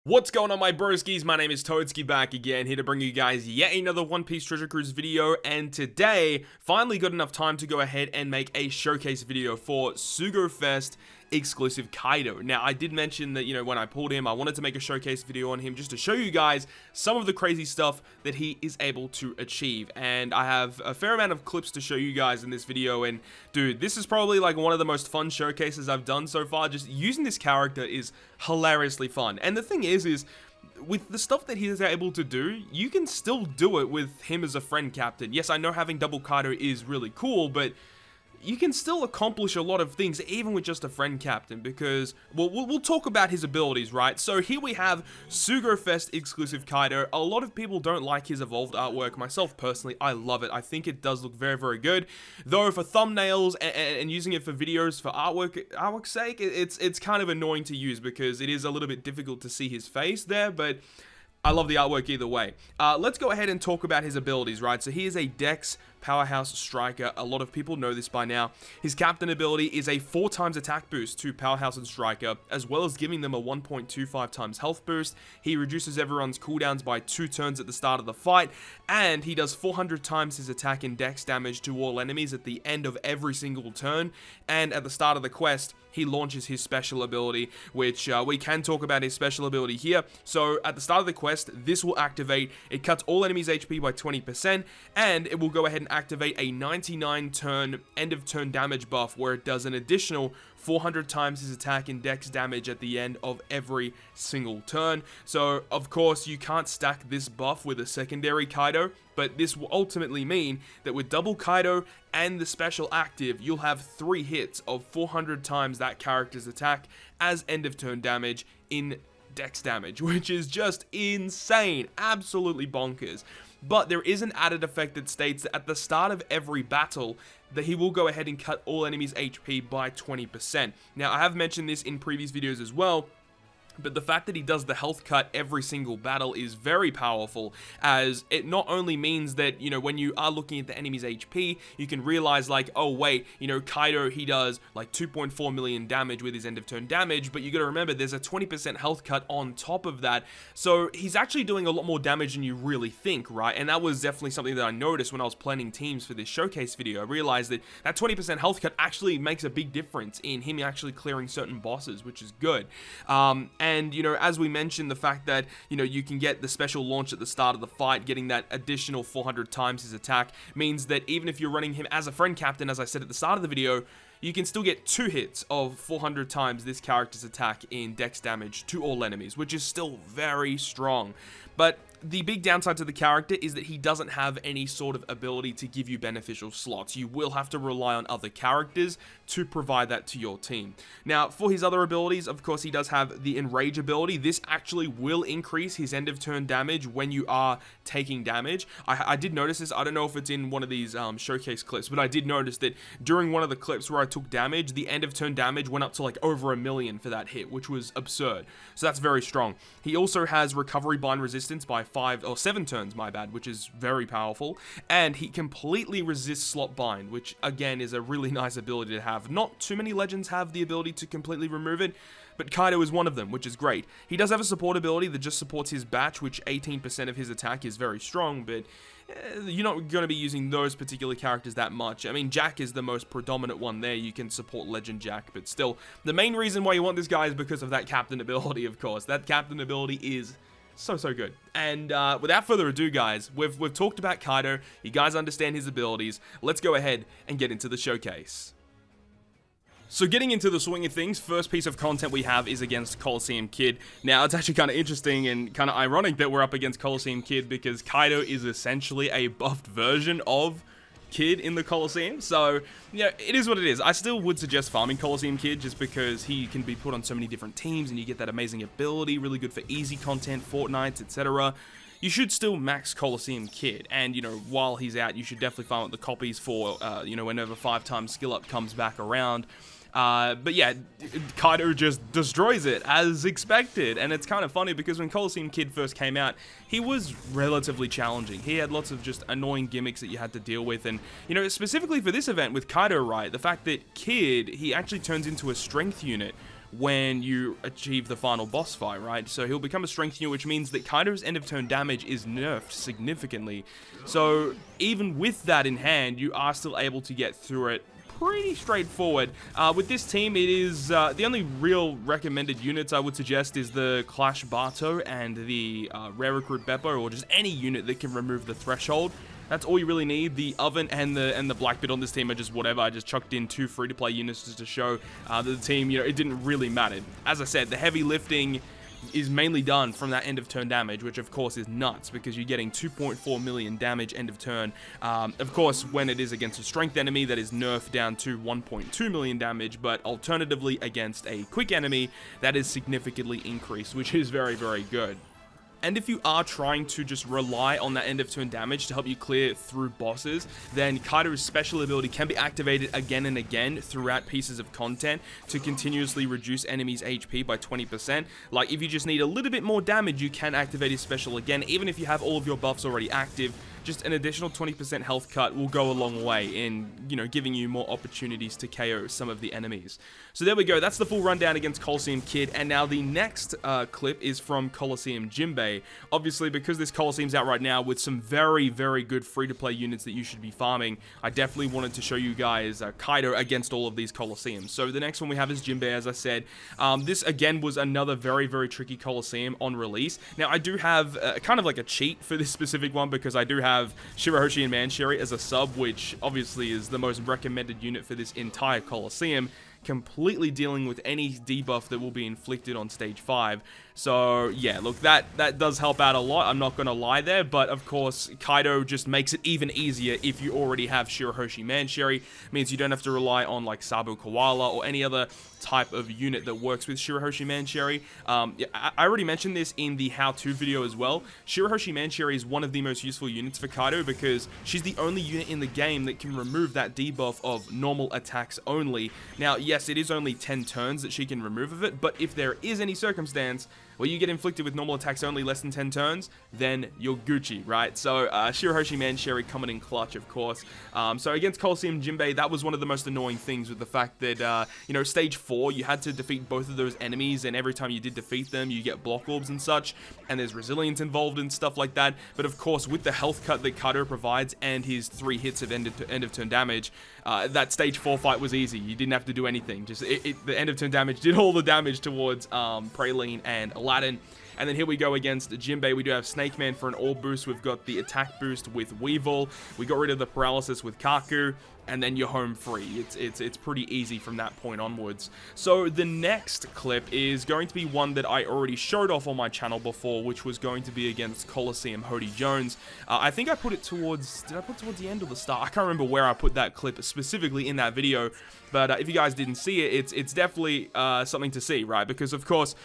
What's going on, my broskiis? My name is Toadskii, back again, here to bring you guys yet another One Piece Treasure Cruise video, and today, finally got enough time to go ahead and make a showcase video for Sugofest exclusive Kaido. Now, I did mention that, when I pulled him, I wanted to make a showcase video on him just to show you guys some of the crazy stuff that he is able to achieve, and I have a fair amount of clips to show you guys in this video, and dude, this is probably like one of the most fun showcases I've done so far. Just using this character is hilariously fun, and the thing is with the stuff that he is able to do, you can still do it with him as a friend captain. Yes, I know having double Kaido is really cool, but you can still accomplish a lot of things even with just a friend captain, because we'll talk about his abilities, right? So here we have Sugofest exclusive Kaido. A lot of people don't like his evolved artwork. Myself personally, I love it. I think it does look very, very good. Though for thumbnails and using it for videos for artwork's sake, it's kind of annoying to use because it is a little bit difficult to see his face there, but I love the artwork either way. Let's go ahead and talk about his abilities, right? So he is a Dex powerhouse striker. A lot of people know this by now. His captain ability is a 4 times attack boost to powerhouse and striker, as well as giving them a 1.25 times health boost. He reduces everyone's cooldowns by 2 turns at the start of the fight, and he does 400 times his attack and dex damage to all enemies at the end of every single turn. And at the start of the quest, he launches his special ability, which we can talk about his special ability here. So at the start of the quest, this will activate. It cuts all enemies HP by 20%, and it will go ahead and activate a 99 turn end of turn damage buff, where it does an additional 400 times his attack and dex damage at the end of every single turn. So of course you can't stack this buff with a secondary Kaido, but this will ultimately mean that with double Kaido and the special active, you'll have 3 hits of 400 times that character's attack as end of turn damage in dex damage, which is just insane, absolutely bonkers. But there is an added effect that states that at the start of every battle, that he will go ahead and cut all enemies HP by 20%. Now, I have mentioned this in previous videos as well, but the fact that he does the health cut every single battle is very powerful, as it not only means that, when you are looking at the enemy's HP, you can realize like, oh wait, Kaido, he does like 2.4 million damage with his end of turn damage, but you gotta remember there's a 20% health cut on top of that, so he's actually doing a lot more damage than you really think, right? And that was definitely something that I noticed when I was planning teams for this showcase video. I realized that 20% health cut actually makes a big difference in him actually clearing certain bosses, which is good. And, as we mentioned, the fact that, you can get the special launch at the start of the fight, getting that additional 400 times his attack, means that even if you're running him as a friend captain, as I said at the start of the video, you can still get 2 hits of 400 times this character's attack in dex damage to all enemies, which is still very strong. But the big downside to the character is that he doesn't have any sort of ability to give you beneficial slots. You will have to rely on other characters to provide that to your team. Now, for his other abilities, of course, he does have the Enrage ability. This actually will increase his end of turn damage when you are taking damage. I did notice this. I don't know if it's in one of these showcase clips, but I did notice that during one of the clips where I took damage, the end of turn damage went up to like over 1 million for that hit, which was absurd. So that's very strong. He also has recovery bind resistance by 5 or 7 turns, my bad, which is very powerful, and he completely resists slot bind, which again is a really nice ability to have. Not too many legends have the ability to completely remove it, but Kaido is one of them, which is great. He does have a support ability that just supports his batch, which 18% of his attack is very strong, but you're not going to be using those particular characters that much. I mean, Jack is the most predominant one there. You can support Legend Jack, but still, the main reason why you want this guy is because of that captain ability, of course. That captain ability is so good. And without further ado, guys, we've talked about Kaido. You guys understand his abilities. Let's go ahead and get into the showcase. So getting into the swing of things, first piece of content we have is against Colosseum Kid. Now, it's actually kind of interesting and kind of ironic that we're up against Colosseum Kid, because Kaido is essentially a buffed version of Kid in the Colosseum. So, it is what it is. I still would suggest farming Colosseum Kid, just because he can be put on so many different teams and you get that amazing ability, really good for easy content, Fortnites, etc. You should still max Colosseum Kid, and, while he's out, you should definitely farm up the copies for, whenever 5 skill up comes back around. But yeah, Kaido just destroys it as expected, and it's kind of funny because when Colosseum Kid first came out, he was relatively challenging. He had lots of just annoying gimmicks that you had to deal with, and specifically for this event with Kaido, right, the fact that Kid, he actually turns into a strength unit, when you achieve the final boss fight, right? So he'll become a strength unit, which means that Kaido's end of turn damage is nerfed significantly. So even with that in hand, you are still able to get through it pretty straightforward. With this team, it is the only real recommended units I would suggest is the Clash Barto and the Rare Recruit Beppo, or just any unit that can remove the threshold. That's all you really need. The Oven and the Blackbeard on this team are just whatever. I just chucked in 2 free-to-play units just to show that the team, you know, it didn't really matter. As I said, the heavy lifting is mainly done from that end of turn damage, which of course is nuts because you're getting 2.4 million damage end of turn. Of course, when it is against a strength enemy, that is nerfed down to 1.2 million damage, but alternatively against a quick enemy, that is significantly increased, which is very, very good. And if you are trying to just rely on that end of turn damage to help you clear through bosses, then Kaido's special ability can be activated again and again throughout pieces of content to continuously reduce enemies' HP by 20%. Like, if you just need a little bit more damage, you can activate his special again, even if you have all of your buffs already active. Just an additional 20% health cut will go a long way in, you know, giving you more opportunities to KO some of the enemies. So there we go. That's the full rundown against Colosseum Kid. And now the next clip is from Colosseum Jimbe. Obviously, because this Colosseum's out right now with some very, very good free-to-play units that you should be farming, I definitely wanted to show you guys Kaido against all of these Colosseums. So the next one we have is Jimbe, as I said. This, again, was another very, very tricky Colosseum on release. Now, I do have kind of like a cheat for this specific one because I do have Shirahoshi and Mancherry as a sub, which obviously is the most recommended unit for this entire Colosseum, completely dealing with any debuff that will be inflicted on stage 5. So yeah, look, that does help out a lot, I'm not gonna lie there, but of course Kaido just makes it even easier if you already have Shirahoshi Mancherry. Means you don't have to rely on like Sabo Coalla or any other type of unit that works with Shirahoshi Mancherry. Yeah, I already mentioned this in the how-to video as well. Shirahoshi Mancherry is one of the most useful units for Kaido because she's the only unit in the game that can remove that debuff of normal attacks only. Now, yes, it is only 10 turns that she can remove of it, but if there is any circumstance where you get inflicted with normal attacks only less than 10 turns, then you're Gucci, right? So, Shirahoshi Mancherry coming in clutch, of course. So against Colosseum Jimbe, that was one of the most annoying things with the fact that, you know, stage 4, you had to defeat both of those enemies, and every time you did defeat them, you get block orbs and such, and there's resilience involved and stuff like that. But of course, with the health cut that Kaido provides and his 3 hits of end of turn damage, that stage 4 fight was easy. You didn't have to do anything. Just the end of turn damage did all the damage towards Praline and Aladdin. And then here we go against Jimbe. We do have Snake Man for an orb boost. We've got the attack boost with Weevil. We got rid of the paralysis with Kaku. And then you're home free. It's pretty easy from that point onwards. So the next clip is going to be one that I already showed off on my channel before, which was going to be against Colosseum Hody Jones. I think I put it towards, did I put it towards the end or the start? I can't remember where I put that clip specifically in that video, but if you guys didn't see it, it's definitely something to see, right? Because of course,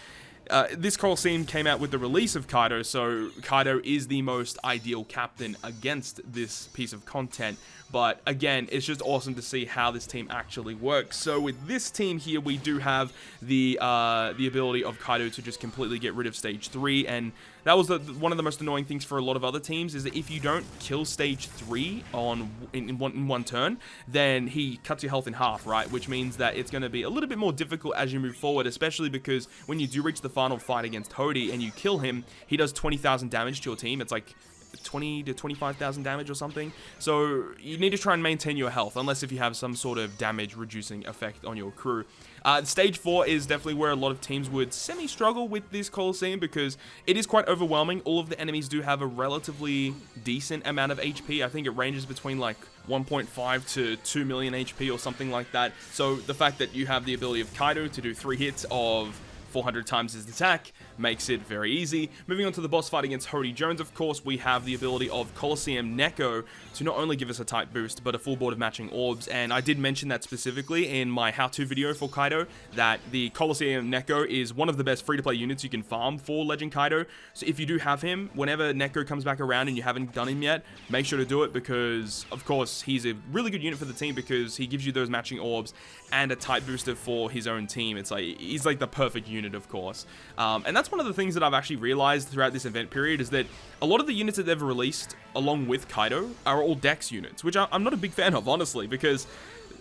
this Colosseum came out with the release of Kaido, so Kaido is the most ideal captain against this piece of content. But again, it's just awesome to see how this team actually works. So with this team here, we do have the ability of Kaido to just completely get rid of stage 3, and that was one of the most annoying things for a lot of other teams, is that if you don't kill stage 3 in one turn, then he cuts your health in half, right? Which means that it's going to be a little bit more difficult as you move forward, especially because when you do reach the final fight against Hody and you kill him, he does 20,000 damage to your team. It's like 20 to 25,000 damage or something. So you need to try and maintain your health, unless if you have some sort of damage reducing effect on your crew. Stage 4 is definitely where a lot of teams would semi-struggle with this Colosseum because it is quite overwhelming. All of the enemies do have a relatively decent amount of HP. I think it ranges between like 1.5 to 2 million HP or something like that. So the fact that you have the ability of Kaido to do 3 hits of 400 times his attack makes it very easy. Moving on to the boss fight against Hody Jones, of course, we have the ability of Colosseum Neko to not only give us a type boost, but a full board of matching orbs, and I did mention that specifically in my how-to video for Kaido, that the Colosseum Neko is one of the best free-to-play units you can farm for Legend Kaido. So if you do have him, whenever Neko comes back around and you haven't done him yet, make sure to do it because, of course, he's a really good unit for the team because he gives you those matching orbs and a type booster for his own team. It's like, he's like the perfect unit, of course. And that's one of the things that I've actually realized throughout this event period, is that a lot of the units that they've released along with Kaido are all Dex units, which I'm not a big fan of, honestly, because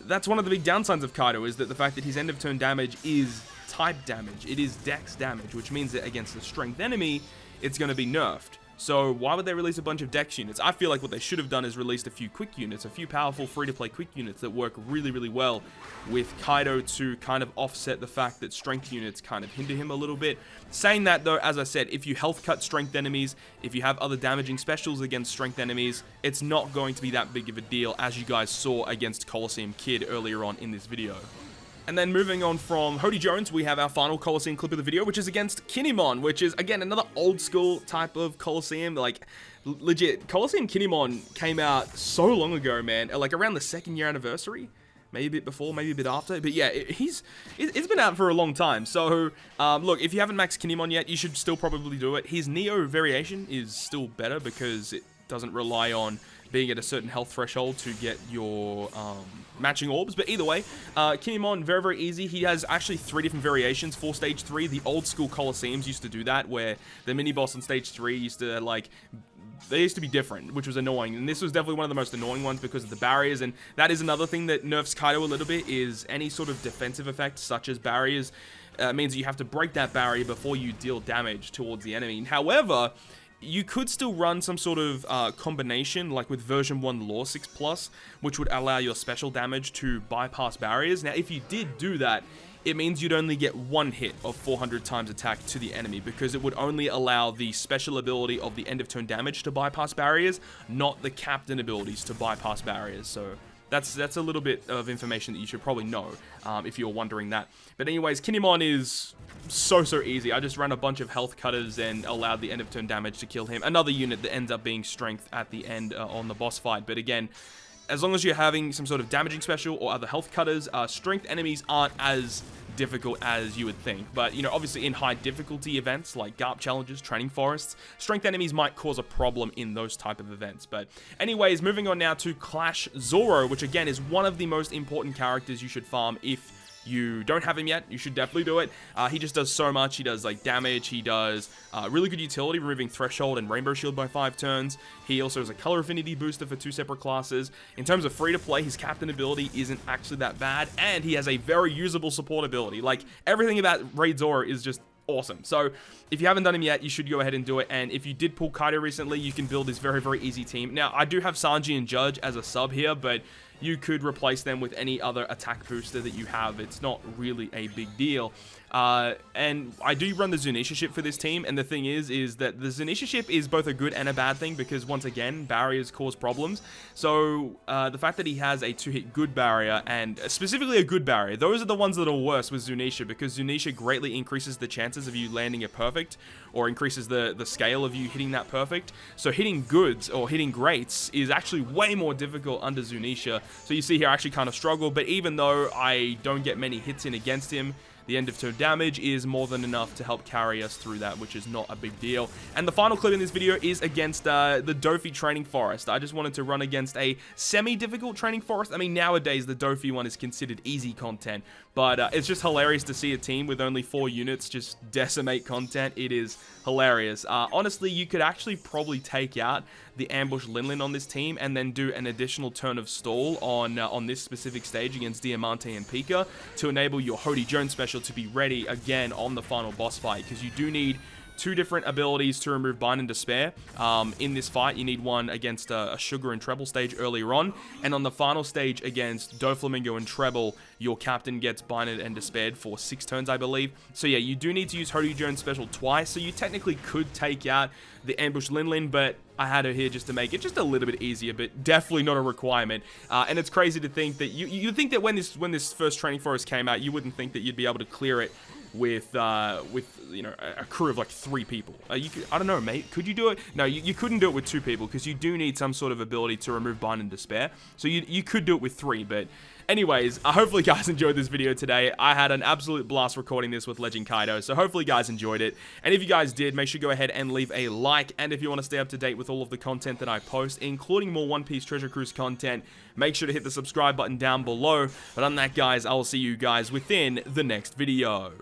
that's one of the big downsides of Kaido, is that the fact that his end of turn damage is type damage. It is dex damage, which means that against a strength enemy, it's going to be nerfed. So why would they release a bunch of dex units? I feel like what they should have done is released a few quick units, a few powerful free-to-play quick units that work really, really well with Kaido to kind of offset the fact that strength units kind of hinder him a little bit. Saying that though, as I said, if you health cut strength enemies, if you have other damaging specials against strength enemies, it's not going to be that big of a deal, as you guys saw against Colosseum Kid earlier on in this video. And then moving on from Hody Jones, we have our final Colosseum clip of the video, which is against Kinemon, which is, again, another old school type of Colosseum. Like, legit, Colosseum Kinemon came out so long ago, man. Like, around the 2nd year anniversary. Maybe a bit before, maybe a bit after. But yeah, it's been out for a long time. So, look, if you haven't maxed Kinemon yet, you should still probably do it. His Neo variation is still better because it doesn't rely on being at a certain health threshold to get your matching orbs. But either way, Kinemon, very, very easy. He has actually 3 different variations for Stage 3. The old school Colosseums used to do that, where the mini-boss on Stage 3 used to, like, they used to be different, which was annoying. And this was definitely one of the most annoying ones because of the barriers. And that is another thing that nerfs Kaido a little bit, is any sort of defensive effect, such as barriers, means you have to break that barrier before you deal damage towards the enemy. However, you could still run some sort of combination, like with version 1 Law 6+, which would allow your special damage to bypass barriers. Now, if you did do that, it means you'd only get 1 hit of 400 times attack to the enemy, because it would only allow the special ability of the end of turn damage to bypass barriers, not the captain abilities to bypass barriers. So that's a little bit of information that you should probably know, if you're wondering that. But anyways, Kinemon is so easy. I just ran a bunch of health cutters and allowed the end of turn damage to kill him. Another unit that ends up being strength at the end on the boss fight. But again, as long as you're having some sort of damaging special or other health cutters, strength enemies aren't as difficult as you would think. But, you know, obviously in high difficulty events like Garp challenges, training forests, strength enemies might cause a problem in those type of events. But anyways, moving on now to Clash Zorro, which again is one of the most important characters you should farm if you don't have him yet. You should definitely do it. He just does so much. He does like damage. He does really good utility, removing Threshold and Rainbow Shield by 5 turns. He also has a color affinity booster for 2 separate classes. In terms of free to play, his captain ability isn't actually that bad, and he has a very usable support ability. Like, everything about Raid Zorro is just awesome. So if you haven't done him yet, you should go ahead and do it. And if you did pull Kaido recently, you can build this very, very easy team. Now, I do have Sanji and Judge as a sub here, but you could replace them with any other attack booster that you have. It's not really a big deal. And I do run the Zunisha ship for this team, and the thing is that the Zunisha ship is both a good and a bad thing, because once again, barriers cause problems. So the fact that he has a 2-hit good barrier, and specifically a good barrier, those are the ones that are worse with Zunisha, because Zunisha greatly increases the chances of you landing a perfect, or increases the scale of you hitting that perfect. So hitting goods or hitting greats is actually way more difficult under Zunisha. So you see here I actually kind of struggle, but even though I don't get many hits in against him, the end of turn damage is more than enough to help carry us through that, which is not a big deal. And the final clip in this video is against the Durfee training forest. I just wanted to run against a semi-difficult training forest. I mean, nowadays the Durfee one is considered easy content, but it's just hilarious to see a team with only 4 units just decimate content. It is hilarious. Honestly, you could actually probably take out the ambush Linlin on this team and then do an additional turn of stall on this specific stage against Diamante and Pika to enable your Hody Jones special to be ready again on the final boss fight, because you do need 2 different abilities to remove Bind and Despair. In this fight, you need one against a Sugar and Treble stage earlier on, and on the final stage against Doflamingo and Treble, your captain gets binded and despaired for 6 turns, I believe. So yeah, you do need to use Hody Jones special twice, so you technically could take out the ambush Linlin, but I had her here just to make it just a little bit easier, but definitely not a requirement. And it's crazy to think that you think that when this first training forest came out, you wouldn't think that you'd be able to clear it with you know, a crew of like 3 people. I don't know, mate. Could you do it? No, you couldn't do it with 2 people, because you do need some sort of ability to remove Bind and Despair. So you could do it with 3, but anyways, hopefully you guys enjoyed this video today. I had an absolute blast recording this with Legend Kaido, so hopefully you guys enjoyed it. And if you guys did, make sure you go ahead and leave a like. And if you want to stay up to date with all of the content that I post, including more One Piece Treasure Cruise content, make sure to hit the subscribe button down below. But on that, guys, I will see you guys within the next video.